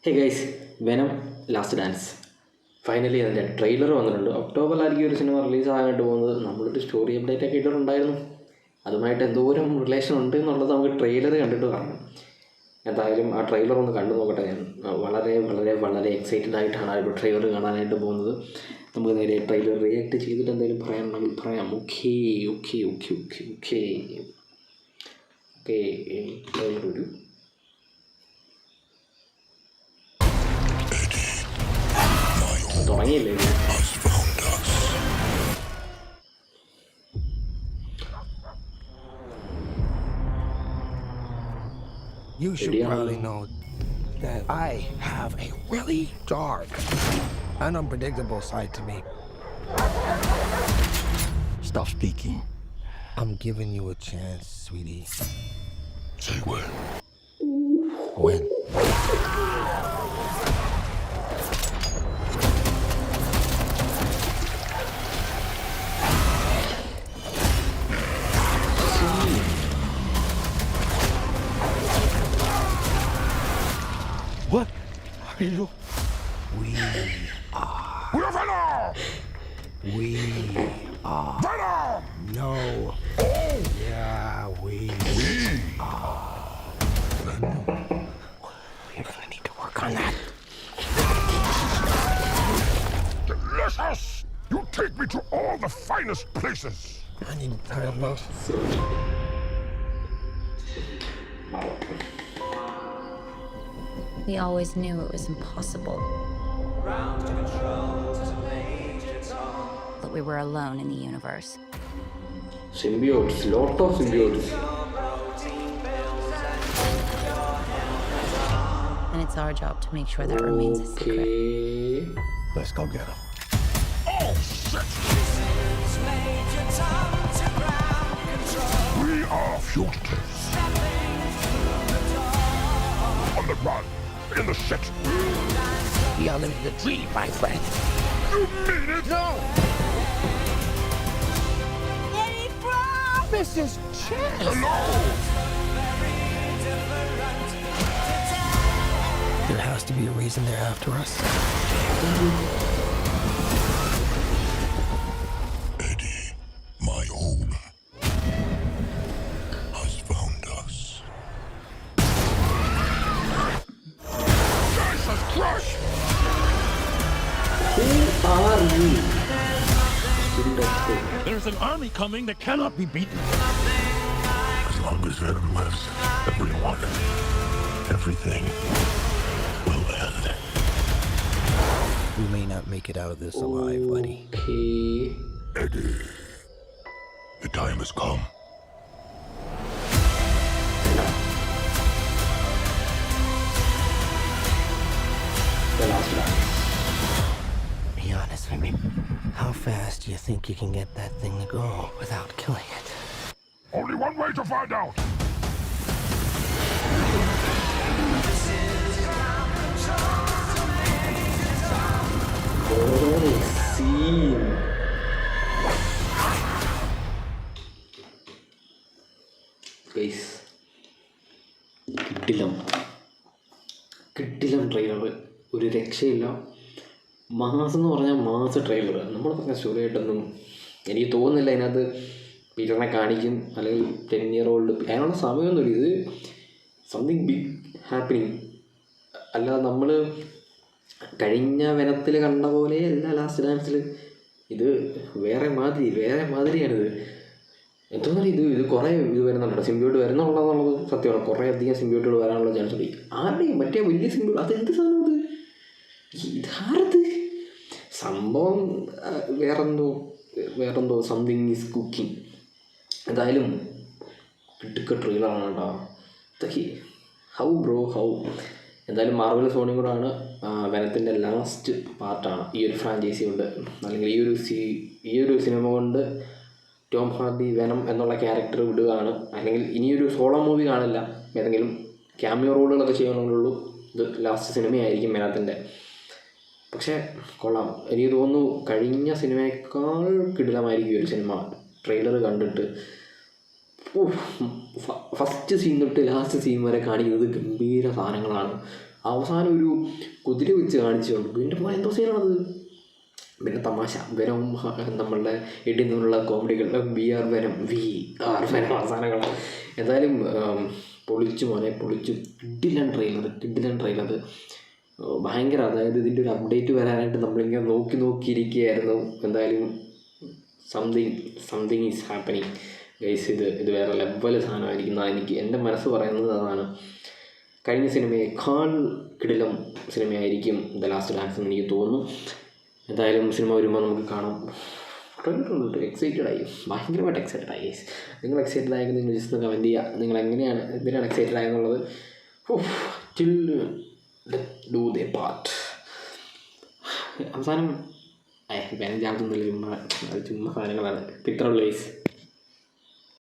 Hey guys, venom last dance finally അതിൻ്റെ trailer വന്നിട്ടുണ്ട്. ഒക്ടോബറിലായിരിക്കും ഒരു സിനിമ റിലീസ് ആകാനായിട്ട് പോകുന്നത്. നമ്മളൊരു സ്റ്റോറി അപ്ഡേറ്റ് ഒക്കെ ഇട്ടിട്ടുണ്ടായിരുന്നു. അതുമായിട്ട് എന്തോരം റിലേഷൻ ഉണ്ട് എന്നുള്ളത് നമുക്ക് ട്രെയിലർ കണ്ടിട്ട് കാണാം. എന്തായാലും ആ ട്രെയിലർ ഒന്ന് കണ്ടു നോക്കട്ടെ. ഞാൻ വളരെ വളരെ വളരെ എക്സൈറ്റഡ് ആയിട്ടാണ് ആ ഒരു ട്രെയിലർ കാണാനായിട്ട് പോകുന്നത്. നമുക്ക് നേരെ ട്രെയിലർ റിയാക്ട് ചെയ്തിട്ട് എന്തെങ്കിലും പറയാനുണ്ടെങ്കിൽ പറയാം. Okay okay okay okay okay okay trailer ഒരു തുടങ്ങിയില്ലേ? You should probably know that I have a really dark and unpredictable side to me. Stop speaking. I'm giving you a chance, sweetie. Say when. When? What are you? We are. We are Venom! We are. Venom! No. Yeah, we are. We're gonna need to work on that. Delicious! You take me to all the finest places. I need to tie them up. We always knew it was impossible. That we were alone in the universe. Symbiotes, lot of symbiotes. And it's our job to make sure that remains a secret. Okay. Let's go get him. Oh, shit! We are fugitives. On the run. In the shit. Beyond the dream, my friend. You mean it? No! Any promises, chance? Hello! There has to be a reason they're after us. Eddie, my home, has found us. Jesus Christ! Who are you? Syndicate. There's an army coming that cannot be beaten. As long as Venom lives, everyone, everything will end. We may not make it out of this alive, buddy. Okay. Eddie, the time has come. The last dance. Be honest with me. How fast do you think you can get that thing to go without killing it? Only one way to find out. Oh, scene. Guys, കിട്ടിലം trailer, ഒരു രക്ഷയില്ല. മാസം എന്ന് പറഞ്ഞാൽ മാസ trailer. നമ്മൾ പറഞ്ഞ സ്റ്റോറിയായിട്ടൊന്നും എനിക്ക് തോന്നുന്നില്ല അതിനകത്ത് പീറ്ററിനെ കാണിക്കും, അല്ലെങ്കിൽ 10 year old അതിനുള്ള സമയമൊന്നുമില്ല. ഇത് സംതിങ് ബിഗ് ഹാപ്പനിങ്. അല്ലാതെ നമ്മൾ കഴിഞ്ഞ വനത്തിൽ കണ്ട പോലെ അല്ല ലാസ്റ്റ് ഡാൻസിൽ. ഇത് വേറെ മാതിരിയാണിത്. എന്തോന്നാണ് ഇത് കുറേ ഇത് വരുന്നുണ്ടോ, സിംബ്യോട്ട് വരുന്നുള്ളതെന്നുള്ളത് സത്യമാണ്. കുറേ അധികം സിംബ്യോട്ടുകൾ വരാനുള്ള ചാൻസ് ഉണ്ട്. ആരുടെയും മറ്റേ വലിയ സിംബ്യോട്ട് അതെന്ത് സാധനം ഇതാരത് സംഭവം? വേറെന്തോ സംതിങ് ഈസ് കുക്കിംഗ്. എന്തായാലും കിട്ടുക്ക ട്രെയിലറാണ് കേട്ടോ. ഇതൊക്കെ ഹൗ എന്തായാലും മാർവൽ സോണിയും കൂടെയാണ്. വെനത്തിൻ്റെ ലാസ്റ്റ് പാർട്ടാണ് ഈ ഒരു ഫ്രാഞ്ചൈസി കൊണ്ട്, അല്ലെങ്കിൽ ഈ ഒരു സിനിമ കൊണ്ട് ടോം ഹാർഡി വെനം എന്നുള്ള ക്യാരക്ടർ വിടുകയാണ്. അല്ലെങ്കിൽ ഇനിയൊരു സോളോ മൂവി കാണില്ല, ഏതെങ്കിലും ക്യാമിയോ റോളുകളൊക്കെ ചെയ്യണമെന്നുള്ളൂ. ഇത് ലാസ്റ്റ് സിനിമയായിരിക്കും വെനത്തിൻ്റെ. പക്ഷേ കൊള്ളാം. എനിക്ക് തോന്നുന്നു കഴിഞ്ഞ സിനിമയേക്കാൾ കിടിലമായിരിക്കും ഒരു സിനിമ. ട്രെയിലർ കണ്ടിട്ട് ഫസ്റ്റ് സീൻ തൊട്ട് ലാസ്റ്റ് സീൻ വരെ കാണിക്കുന്നത് ഗംഭീര സാധനങ്ങളാണ്. അവസാനം ഒരു കുതിര വെച്ച് കാണിച്ചുകൊണ്ട് എൻ്റെ പോലെ എന്തോ സീനാണത്. പിന്നെ തമാശ വരം നമ്മളുടെ ഇടിയിൽ നിന്നുള്ള കോമഡികൾ VR വരം അവസാനങ്ങൾ എന്തായാലും പൊളിച്ചു മോനെ പൊളിച്ചു. കിഡിലൻ ട്രെയിലർ ഭയങ്കര. അതായത് ഇതിൻ്റെ ഒരു അപ്ഡേറ്റ് വരാനായിട്ട് നമ്മളിങ്ങനെ നോക്കിയിരിക്കുകയായിരുന്നു. എന്തായാലും സംതിങ് ഈസ് ഹാപ്പനിങ് ഗൈസ്. ഇത് വേറെ ലെവൽ സാധനമായിരിക്കും. എനിക്ക് എൻ്റെ മനസ്സ് പറയുന്നത് അതാണ്. കഴിഞ്ഞ സിനിമയേക്കാൾ കിടിലം സിനിമയായിരിക്കും ദ ലാസ്റ്റ് ഡാൻസ് എന്ന് എനിക്ക് തോന്നുന്നു. എന്തായാലും സിനിമ വരുമ്പോൾ നമുക്ക് കാണാം. എക്സൈറ്റഡായി, ഭയങ്കരമായിട്ട് എക്സൈറ്റഡായി. നിങ്ങൾ എക്സൈറ്റഡ് ആയെങ്കിൽ നിങ്ങൾ ജസ്റ്റ് ഒന്ന് കമൻറ്റ് ചെയ്യുക. നിങ്ങൾ എന്തിനാണ് എക്സൈറ്റഡ് ആയെന്നുള്ളത്. Till do the part. അവസാനം വേനൽ ജാമത്തൊന്നുമില്ല, ചുമ്മാ സാധനങ്ങളാണ്. ഇത്രയുള്ള ഗൈസ്.